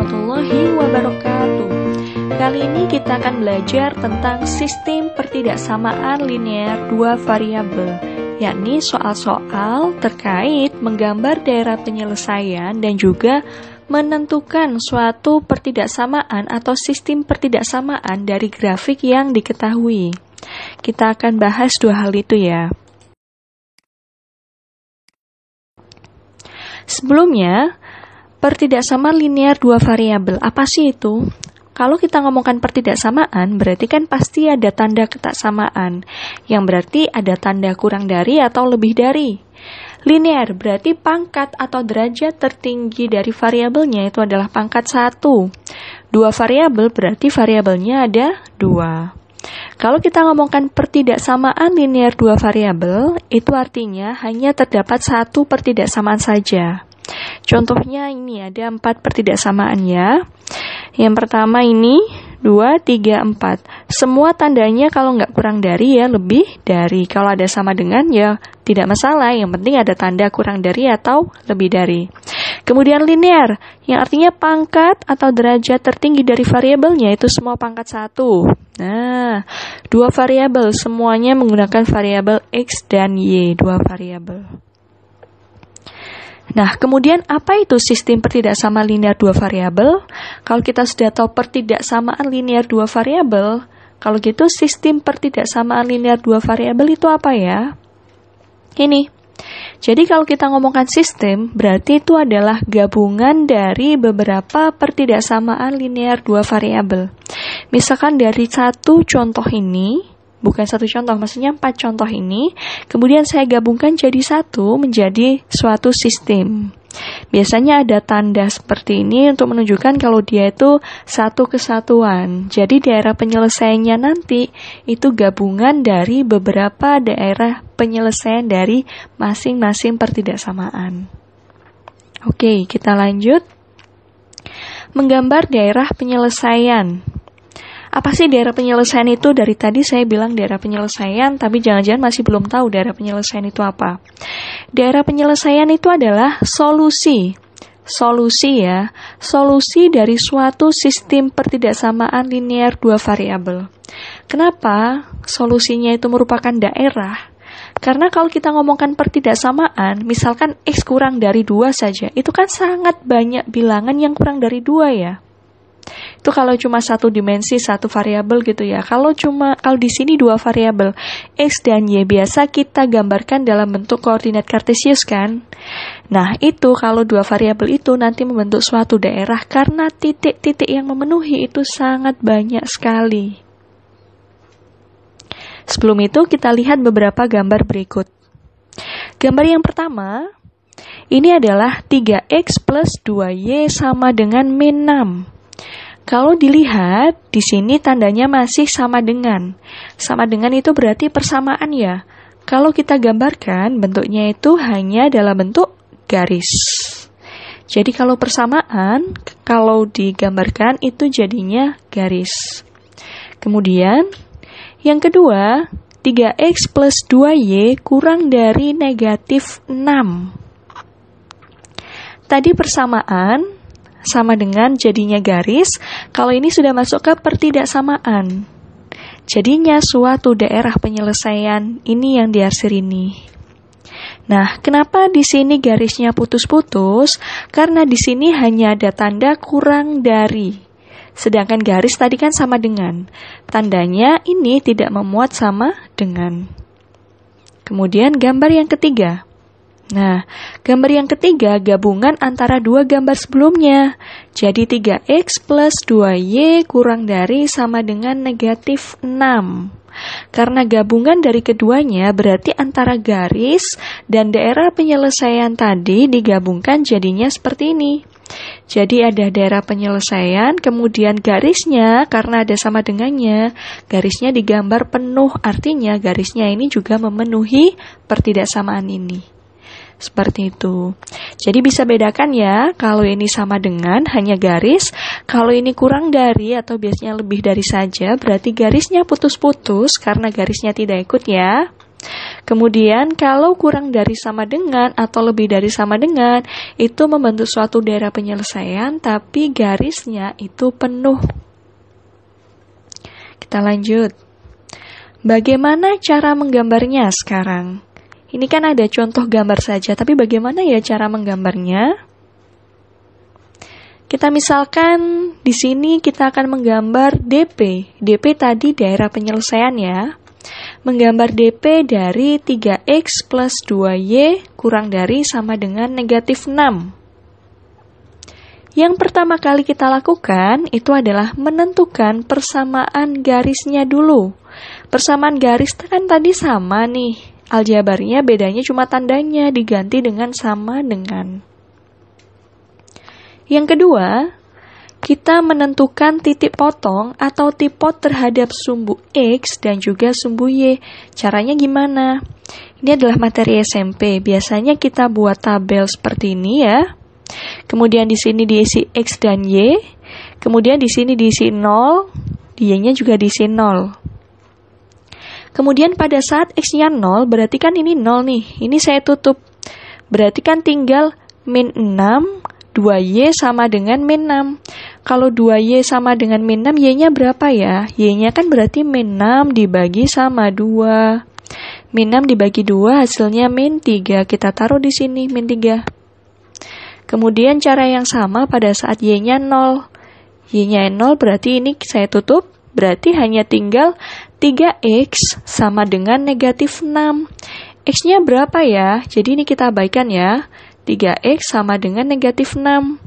warahmatullahi wabarakatuh. Kali ini kita akan belajar tentang sistem pertidaksamaan linear dua variabel, yakni soal-soal terkait menggambar daerah penyelesaian dan juga menentukan suatu pertidaksamaan atau sistem pertidaksamaan dari grafik yang diketahui. Kita akan bahas dua hal itu ya. Sebelumnya, pertidaksamaan linear dua variabel, apa sih itu? Kalau kita ngomongkan pertidaksamaan, berarti kan pasti ada tanda ketaksamaan, yang berarti ada tanda kurang dari atau lebih dari. Linear berarti pangkat atau derajat tertinggi dari variabelnya itu adalah pangkat 1. Dua variabel berarti variabelnya ada 2. Kalau kita ngomongkan pertidaksamaan linear dua variabel, itu artinya hanya terdapat satu pertidaksamaan saja. Contohnya ini ada 4 pertidaksamaan ya. Yang pertama ini 2, 3, 4. Semua tandanya kalau nggak kurang dari ya lebih dari. Kalau ada sama dengan ya tidak masalah. Yang penting ada tanda kurang dari atau lebih dari. Kemudian linear, yang artinya pangkat atau derajat tertinggi dari variabelnya itu semua pangkat 1. Nah, dua variabel semuanya menggunakan variabel X dan Y, dua variabel. Nah, kemudian apa itu sistem pertidaksamaan linear dua variabel? Kalau kita sudah tahu pertidaksamaan linear dua variabel, kalau gitu sistem pertidaksamaan linear dua variabel itu apa ya? Ini. Jadi kalau kita ngomongkan sistem, berarti itu adalah gabungan dari beberapa pertidaksamaan linear dua variabel. Misalkan dari satu contoh ini, bukan satu contoh, maksudnya 4 contoh ini, kemudian saya gabungkan jadi satu menjadi suatu sistem. Biasanya ada tanda seperti ini untuk menunjukkan kalau dia itu satu kesatuan. Jadi daerah penyelesaiannya nanti itu gabungan dari beberapa daerah penyelesaian dari masing-masing pertidaksamaan. Oke, kita lanjut. Menggambar daerah penyelesaian. Apa sih daerah penyelesaian itu? Dari tadi saya bilang daerah penyelesaian, tapi jangan-jangan masih belum tahu daerah penyelesaian itu apa. Daerah penyelesaian itu adalah solusi. Solusi ya. Solusi dari suatu sistem pertidaksamaan linear dua variabel. Kenapa solusinya itu merupakan daerah? Karena kalau kita ngomongkan pertidaksamaan, misalkan X kurang dari 2 saja, itu kan sangat banyak bilangan yang kurang dari 2 ya. Itu kalau cuma satu dimensi, satu variabel gitu ya. Kalau di sini dua variabel X dan Y biasa kita gambarkan dalam bentuk koordinat kartesius kan. Nah, itu kalau dua variabel itu nanti membentuk suatu daerah karena titik-titik yang memenuhi itu sangat banyak sekali. Sebelum itu kita lihat beberapa gambar berikut. Gambar yang pertama, ini adalah 3X plus 2Y sama dengan min 6. Kalau dilihat, di sini tandanya masih sama dengan. Sama dengan itu berarti persamaan ya. Kalau kita gambarkan, bentuknya itu hanya dalam bentuk garis. Jadi kalau persamaan, kalau digambarkan itu jadinya garis. Kemudian, yang kedua, 3X plus 2Y kurang dari negatif 6. Tadi persamaan, sama dengan jadinya garis, kalau ini sudah masuk ke pertidaksamaan. Jadinya suatu daerah penyelesaian ini yang diarsir ini. Nah, kenapa di sini garisnya putus-putus? Karena di sini hanya ada tanda kurang dari. Sedangkan garis tadi kan sama dengan. Tandanya ini tidak memuat sama dengan. Kemudian gambar yang ketiga. Nah, gambar yang ketiga gabungan antara dua gambar sebelumnya. Jadi 3X plus 2Y kurang dari sama dengan negatif 6. Karena gabungan dari keduanya berarti antara garis dan daerah penyelesaian tadi digabungkan jadinya seperti ini. Jadi ada daerah penyelesaian, kemudian garisnya karena ada sama dengannya, garisnya digambar penuh, artinya garisnya ini juga memenuhi pertidaksamaan ini. Seperti itu. Jadi bisa bedakan ya, kalau ini sama dengan hanya garis, kalau ini kurang dari atau biasanya lebih dari saja, berarti garisnya putus-putus karena garisnya tidak ikut ya. Kemudian kalau kurang dari sama dengan atau lebih dari sama dengan, itu membentuk suatu daerah penyelesaian tapi garisnya itu penuh. Kita lanjut. Bagaimana cara menggambarnya sekarang? Ini kan ada contoh gambar saja, tapi bagaimana ya cara menggambarnya? Kita misalkan di sini kita akan menggambar DP. DP tadi daerah penyelesaian ya. Menggambar DP dari 3x plus 2y kurang dari sama dengan negatif 6. Yang pertama kali kita lakukan itu adalah menentukan persamaan garisnya dulu. Persamaan garis kan tadi sama nih. Aljabarnya bedanya cuma tandanya diganti dengan sama dengan. Yang kedua, kita menentukan titik potong atau tipot terhadap sumbu X dan juga sumbu Y. Caranya gimana? Ini adalah materi SMP. Biasanya kita buat tabel seperti ini ya. Kemudian di sini diisi X dan Y. Kemudian di sini diisi 0, Y-nya juga diisi 0. Kemudian pada saat X-nya 0, berarti kan ini 0 nih. Ini saya tutup. Berarti kan tinggal min 6, 2Y sama dengan min 6. Kalau 2Y sama dengan min 6, Y-nya berapa ya? Y-nya kan berarti min 6 dibagi sama 2. Min 6 dibagi 2 hasilnya min 3. Kita taruh di sini min 3. Kemudian cara yang sama pada saat Y-nya 0. Y-nya 0 berarti ini saya tutup. Berarti hanya tinggal 3X sama dengan negatif 6. X-nya berapa ya? Jadi ini kita abaikan ya. 3X sama dengan negatif 6.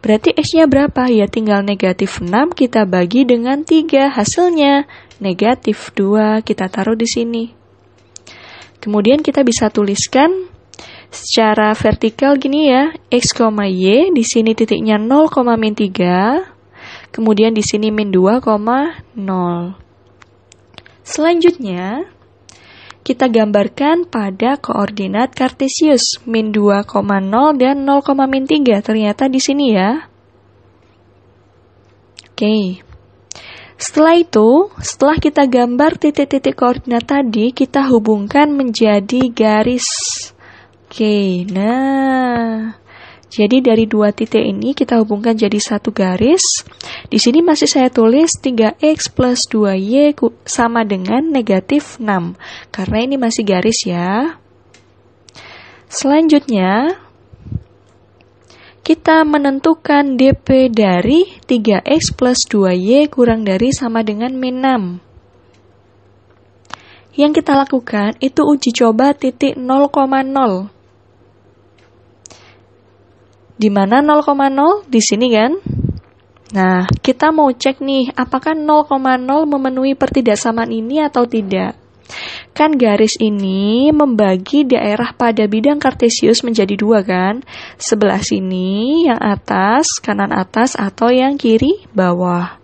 Berarti X-nya berapa? Ya tinggal negatif 6 kita bagi dengan 3. Hasilnya negatif 2. Kita taruh di sini. Kemudian kita bisa tuliskan secara vertikal gini ya. X, Y. Di sini titiknya 0, min 3. Kemudian di sini min 2, 0. Selanjutnya, kita gambarkan pada koordinat kartesius min 2, 0 dan 0, min 3. Ternyata di sini ya. Oke. Setelah itu, setelah kita gambar titik-titik koordinat tadi, kita hubungkan menjadi garis. Oke, nah. Jadi dari dua titik ini kita hubungkan jadi satu garis. Di sini masih saya tulis 3x plus 2y sama dengan negatif 6. Karena ini masih garis ya. Selanjutnya, kita menentukan DP dari 3x plus 2y kurang dari sama dengan min 6. Yang kita lakukan itu uji coba titik 0,0. Di mana 0,0? Di sini kan? Nah, kita mau cek nih, apakah 0,0 memenuhi pertidaksamaan ini atau tidak? Kan garis ini membagi daerah pada bidang kartesius menjadi dua kan? Sebelah sini, yang atas, kanan atas, atau yang kiri, bawah.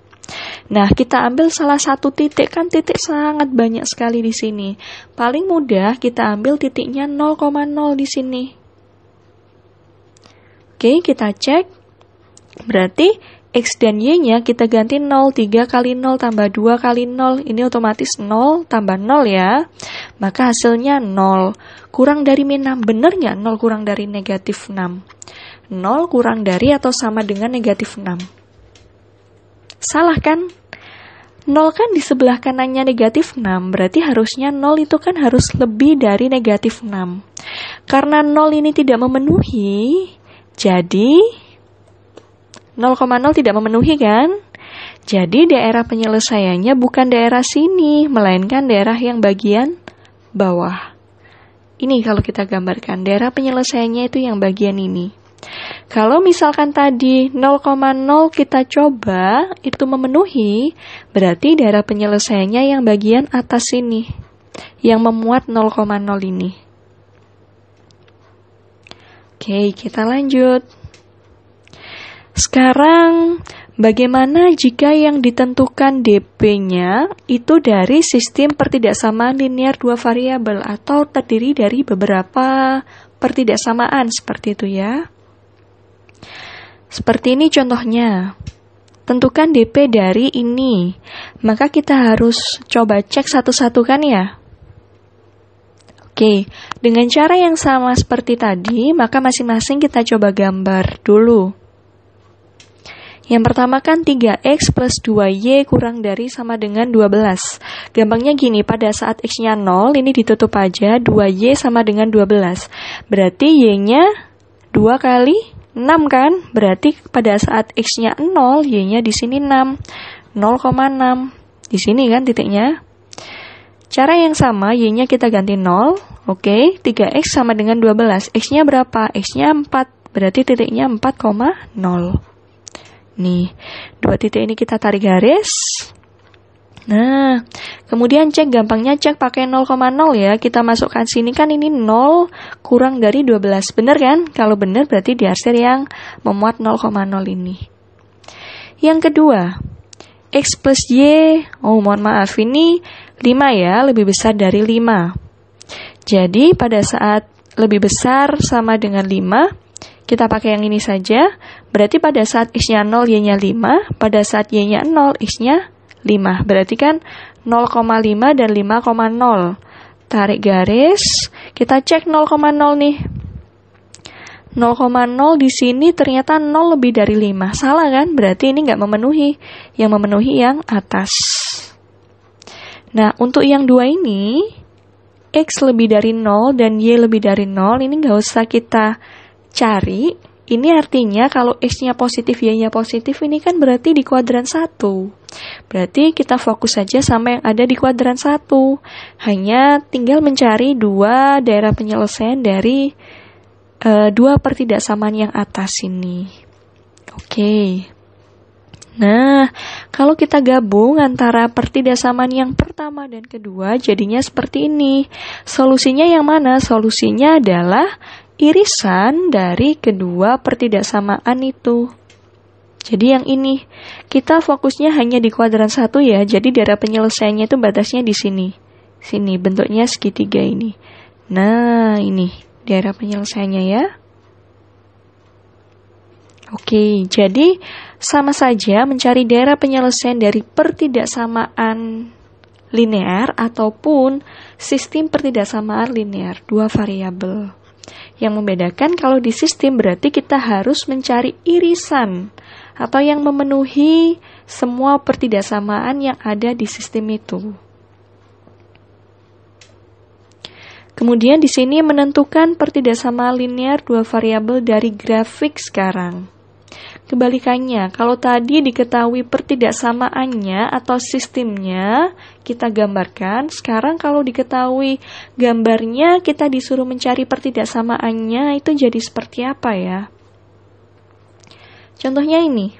Nah, kita ambil salah satu titik, kan titik sangat banyak sekali di sini. Paling mudah kita ambil titiknya 0,0 di sini. Oke, kita cek. Berarti X dan Y-nya kita ganti 0. 3 kali 0 tambah 2 kali 0. Ini otomatis 0 tambah 0 ya. Maka hasilnya 0. Kurang dari min 6. Benar nggak 0 kurang dari negatif 6? 0 kurang dari atau sama dengan negatif 6? Salah kan? 0 kan di sebelah kanannya negatif 6. Berarti harusnya 0 itu kan harus lebih dari negatif 6. Karena 0 ini tidak memenuhi, jadi 0,0 tidak memenuhi kan? Jadi daerah penyelesaiannya bukan daerah sini, melainkan daerah yang bagian bawah. Ini kalau kita gambarkan, daerah penyelesaiannya itu yang bagian ini. Kalau misalkan tadi 0,0 kita coba, itu memenuhi, berarti daerah penyelesaiannya yang bagian atas ini, yang memuat 0,0 ini. Oke, kita lanjut. Sekarang, bagaimana jika yang ditentukan DP-nya itu dari sistem pertidaksamaan linear dua variabel atau terdiri dari beberapa pertidaksamaan seperti itu ya. Seperti ini contohnya. Tentukan DP dari ini. Maka kita harus coba cek satu-satu kan ya? Oke, dengan cara yang sama seperti tadi, maka masing-masing kita coba gambar dulu. Yang pertama kan 3x plus 2y kurang dari sama dengan 12. Gampangnya gini, pada saat x-nya 0, ini ditutup aja, 2y sama dengan 12. Berarti y-nya 2 kali 6 kan? Berarti pada saat x-nya 0, y-nya di sini 6. 0,6. Di sini kan titiknya. Cara yang sama, y-nya kita ganti 0. Oke, 3x sama dengan 12. X-nya berapa? X-nya 4. Berarti titiknya 4,0. Nih, dua titik ini kita tarik garis. Nah, kemudian cek, gampangnya cek pakai 0,0 ya. Kita masukkan sini kan ini 0 kurang dari 12. Bener kan? Kalau bener berarti diarsir yang memuat 0,0 ini. Yang kedua, x plus y. Oh, mohon maaf, ini 5 ya, lebih besar dari 5. Jadi, pada saat lebih besar sama dengan 5, kita pakai yang ini saja. Berarti pada saat x-nya 0, y-nya 5. Pada saat y-nya 0, x-nya 5. Berarti kan 0,5 dan 5,0. Tarik garis. Kita cek 0,0 nih. 0,0 di sini ternyata 0 lebih dari 5. Salah kan? Berarti ini nggak memenuhi. Yang memenuhi yang atas. Nah, untuk yang dua ini, x lebih dari 0 dan y lebih dari 0, ini nggak usah kita cari. Ini artinya kalau x-nya positif, y-nya positif, ini kan berarti di kuadran 1. Berarti kita fokus saja sama yang ada di kuadran 1. Hanya tinggal mencari dua daerah penyelesaian dari dua pertidaksamaan yang atas ini. Oke. Nah, kalau kita gabung antara pertidaksamaan yang pertama dan kedua, jadinya seperti ini. Solusinya yang mana? Solusinya adalah irisan dari kedua pertidaksamaan itu. Jadi yang ini, kita fokusnya hanya di kuadran 1 ya. Jadi daerah penyelesaiannya itu batasnya di sini. Sini, bentuknya segitiga ini. Nah, ini daerah penyelesaiannya ya. Oke, jadi sama saja mencari daerah penyelesaian dari pertidaksamaan linear ataupun sistem pertidaksamaan linear, dua variabel. Yang membedakan kalau di sistem berarti kita harus mencari irisan atau yang memenuhi semua pertidaksamaan yang ada di sistem itu. Kemudian di sini menentukan pertidaksamaan linear dua variabel dari grafik sekarang. Kebalikannya, kalau tadi diketahui pertidaksamaannya atau sistemnya, kita gambarkan. Sekarang kalau diketahui gambarnya, kita disuruh mencari pertidaksamaannya, itu jadi seperti apa ya? Contohnya ini.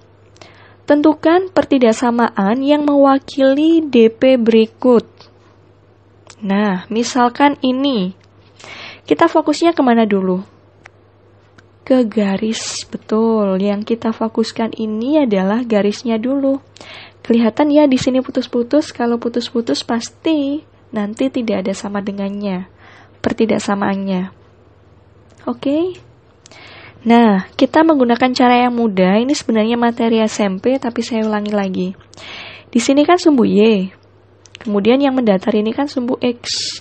Tentukan pertidaksamaan yang mewakili DP berikut. Nah, misalkan ini. Kita fokusnya kemana dulu? Ke garis, betul. Yang kita fokuskan ini adalah garisnya dulu. Kelihatan ya di sini putus-putus. Kalau putus-putus pasti nanti tidak ada sama dengannya, pertidaksamaannya. Oke. Nah, kita menggunakan cara yang mudah. Ini sebenarnya materi SMP, tapi saya ulangi lagi. Di sini kan sumbu Y. Kemudian yang mendatar ini kan sumbu X.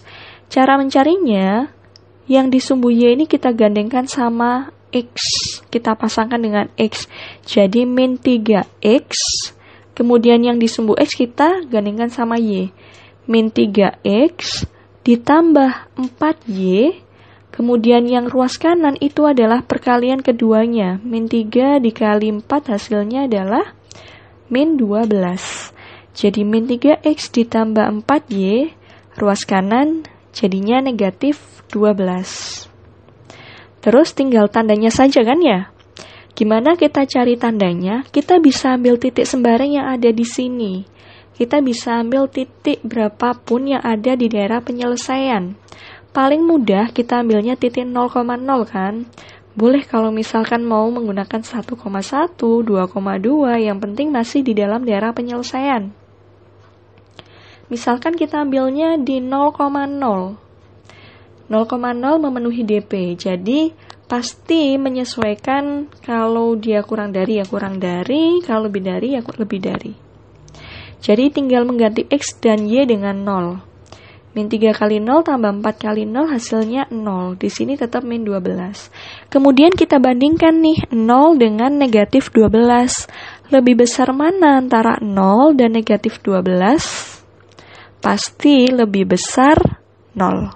Cara mencarinya, yang di sumbu Y ini kita gandengkan sama X, kita pasangkan dengan X, jadi min 3X, kemudian yang di sumbu X kita gandengkan sama Y, min 3X ditambah 4Y, kemudian yang ruas kanan itu adalah perkalian keduanya, min 3 dikali 4 hasilnya adalah min 12, jadi min 3X ditambah 4Y, ruas kanan jadinya negatif 12. Terus tinggal tandanya saja kan ya? Gimana kita cari tandanya? Kita bisa ambil titik sembarang yang ada di sini. Kita bisa ambil titik berapapun yang ada di daerah penyelesaian. Paling mudah kita ambilnya titik 0,0 kan? Boleh kalau misalkan mau menggunakan 1,1, 2,2, yang penting masih di dalam daerah penyelesaian. Misalkan kita ambilnya di 0,0. 0,0 memenuhi DP, jadi pasti menyesuaikan kalau dia kurang dari ya kurang dari, kalau lebih dari ya lebih dari. Jadi tinggal mengganti X dan Y dengan 0. Min 3 kali 0 tambah 4 kali 0 hasilnya 0. Di sini tetap min 12. Kemudian kita bandingkan nih 0 dengan negatif 12. Lebih besar mana antara 0 dan negatif 12? Pasti lebih besar 0.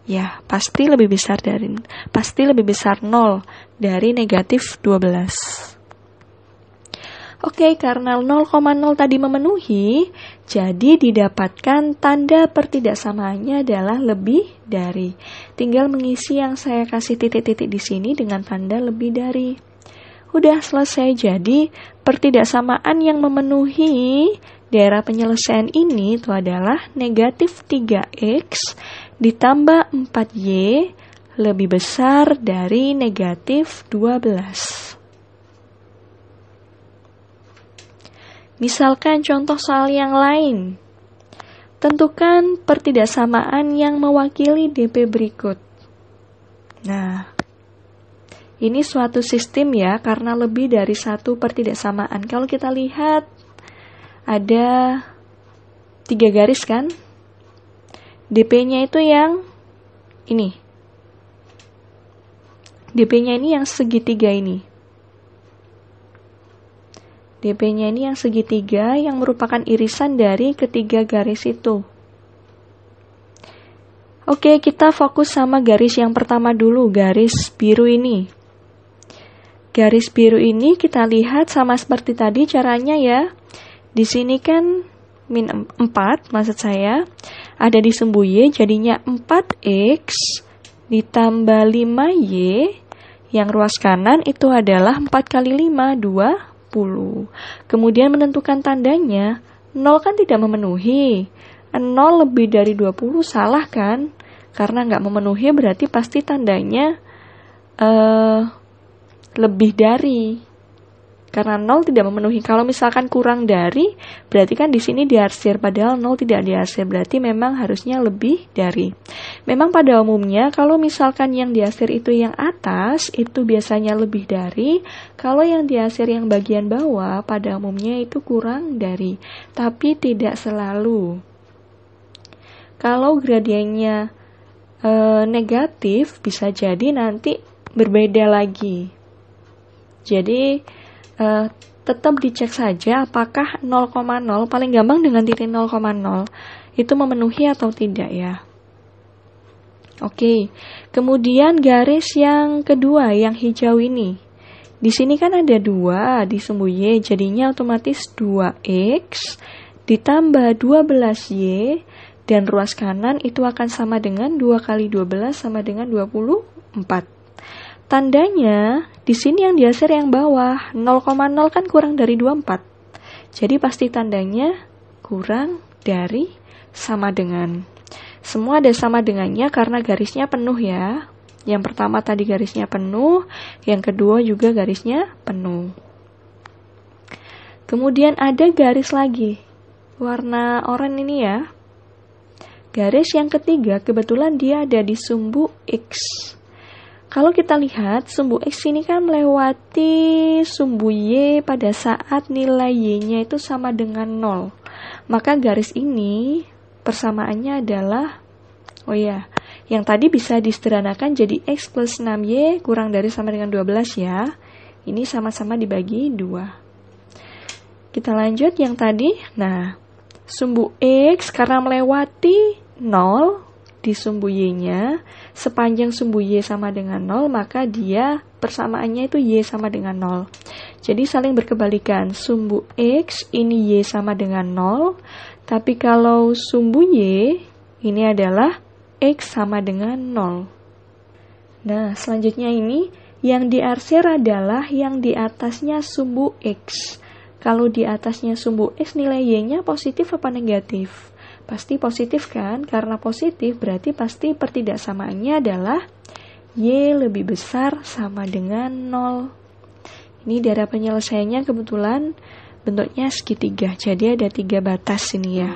Ya, pasti lebih besar 0 dari negatif 12. Oke, karena 0,0 tadi memenuhi, jadi didapatkan tanda pertidaksamaannya adalah lebih dari. Tinggal mengisi yang saya kasih titik-titik di sini dengan tanda lebih dari. Udah selesai, jadi pertidaksamaan yang memenuhi daerah penyelesaian ini itu adalah negatif 3x ditambah 4y lebih besar dari negatif 12. Misalkan contoh soal yang lain. Tentukan pertidaksamaan yang mewakili DP berikut. Nah, ini suatu sistem ya, karena lebih dari satu pertidaksamaan. Kalau kita lihat, ada 3 garis kan? DP-nya itu yang ini. DP-nya ini yang segitiga ini. DP-nya ini yang segitiga yang merupakan irisan dari ketiga garis itu. Oke, kita fokus sama garis yang pertama dulu, garis biru ini. Garis biru ini kita lihat sama seperti tadi caranya ya. Di sini kan min 4, maksud saya, ada di sumbu Y, jadinya 4X ditambah 5Y, yang ruas kanan itu adalah 4 kali 5, 20. Kemudian menentukan tandanya, 0 kan tidak memenuhi. 0 lebih dari 20 salah kan? Karena nggak memenuhi berarti pasti tandanya lebih dari. Karena 0 tidak memenuhi. Kalau misalkan kurang dari, berarti kan di sini diarsir, padahal 0 tidak diarsir, berarti memang harusnya lebih dari. Memang pada umumnya kalau misalkan yang diarsir itu yang atas, itu biasanya lebih dari. Kalau yang diarsir yang bagian bawah, pada umumnya itu kurang dari. Tapi tidak selalu. Kalau gradiennya negatif, bisa jadi nanti berbeda lagi. Jadi tetap dicek saja apakah 0,0 paling gampang dengan titik 0,0 itu memenuhi atau tidak ya. Oke, kemudian garis yang kedua yang hijau ini. Di sini kan ada 2 di sumbu Y, jadinya otomatis 2x ditambah 12y dan ruas kanan itu akan sama dengan 2 kali 12 sama dengan 24. Tandanya, di sini yang diarsir yang bawah, 0,0 kan kurang dari 24. Jadi pasti tandanya kurang dari sama dengan. Semua ada sama dengannya karena garisnya penuh ya. Yang pertama tadi garisnya penuh, yang kedua juga garisnya penuh. Kemudian ada garis lagi, warna oranye ini ya. Garis yang ketiga kebetulan dia ada di sumbu X. Kalau kita lihat, sumbu X ini kan melewati sumbu Y pada saat nilai Y-nya itu sama dengan 0. Maka garis ini persamaannya adalah, yang tadi bisa disederhanakan jadi X plus 6Y kurang dari sama dengan 12 ya. Ini sama-sama dibagi 2. Kita lanjut yang tadi. Nah, sumbu X karena melewati 0, di sumbu Y-nya, sepanjang sumbu Y sama dengan 0, maka dia persamaannya itu Y sama dengan 0. Jadi saling berkebalikan, sumbu X ini Y sama dengan 0, tapi kalau sumbu Y ini adalah X sama dengan 0. Nah, selanjutnya ini, yang diarsir adalah yang di atasnya sumbu X. Kalau di atasnya sumbu X nilai Y-nya positif apa negatif? Pasti positif kan? Karena positif berarti pasti pertidaksamaannya adalah Y lebih besar sama dengan 0. Ini daerah penyelesaiannya kebetulan bentuknya segitiga. Jadi ada 3 batas ini ya.